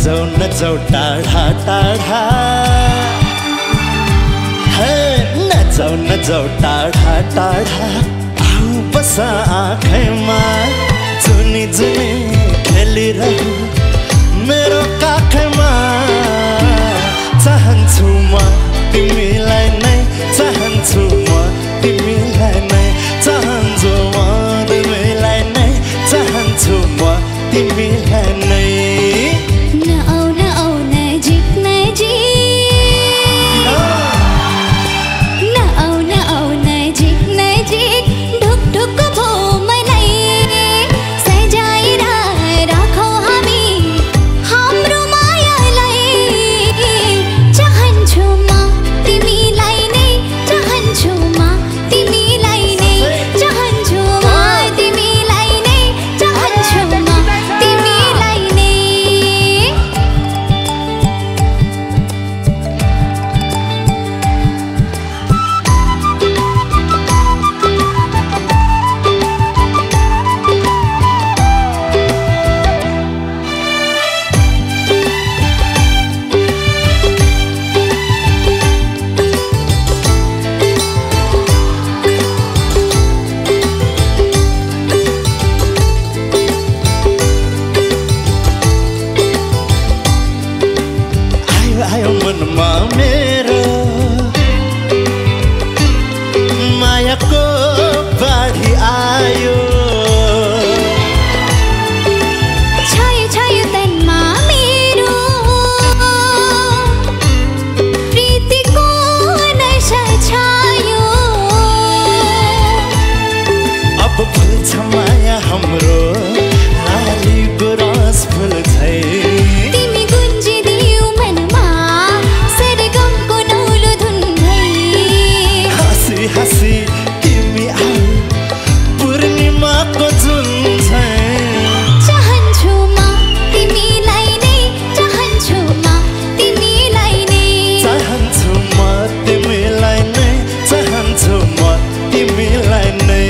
नजाऊ टाढा टाढा नजाऊ टाढा टाढा आऊ बस आँखैमा जुनी जुनी खेलिरहु मेरो काखैमा चाहन्छु म तिमीलाई नै चाहन्छु म तिमीलाई नै चाहन्छु म तिमीलाई नै चाहन्छु म तिमीलाई नै आयो मनमा मेरो मायाको बाढी आयो छायो छायो तनमा मेरो प्रीतिको नशा छायो अब फुल्छ माया हाम्रो लाली गुराँस फुल्छै हसी तिमी आऊ पूर्णिमाको जुन चाहन्छु म तिमीलाई नै चाहन्छु म तिमीलाई नै चाहन्छु म तिमीलाई नै चाहन्छु म तिमीलाई नै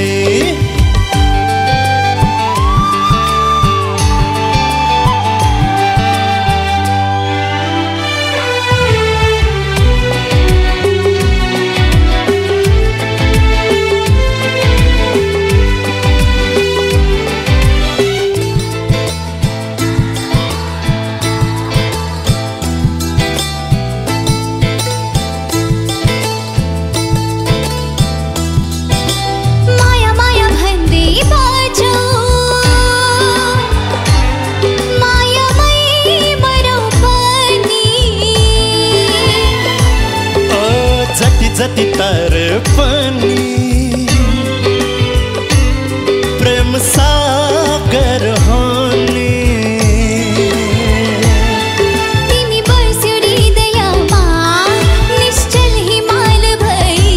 जति तर पनि प्रेम सागर होनी तिमी बस्यो हृदयमा निश्चल हिमाल भई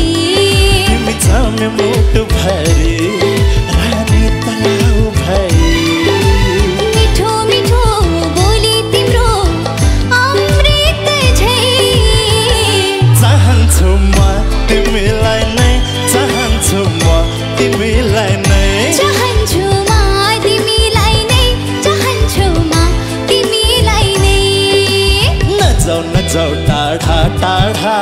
तिमी छाम्यो मुटु भरी रानी तलाउ भई मिठो मिठो बोली तिम्रो अमृत झै चाहन्छु म तिमीलाई नै चाहन्छु म तिमीलाई नै चाहन्छु म तिमीलाई नै चाहन्छु म तिमीलाई नै नजाऊ टाढा टाढा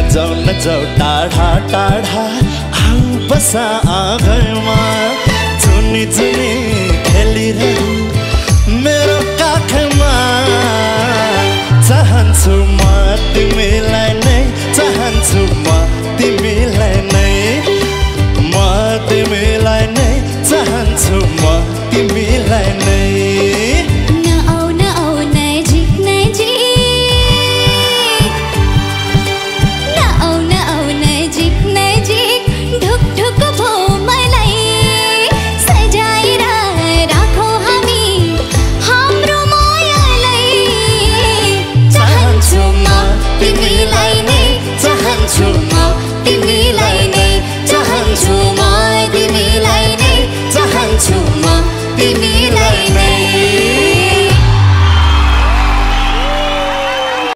नजाऊ टाढा टाढा आऊ बस आँगैमा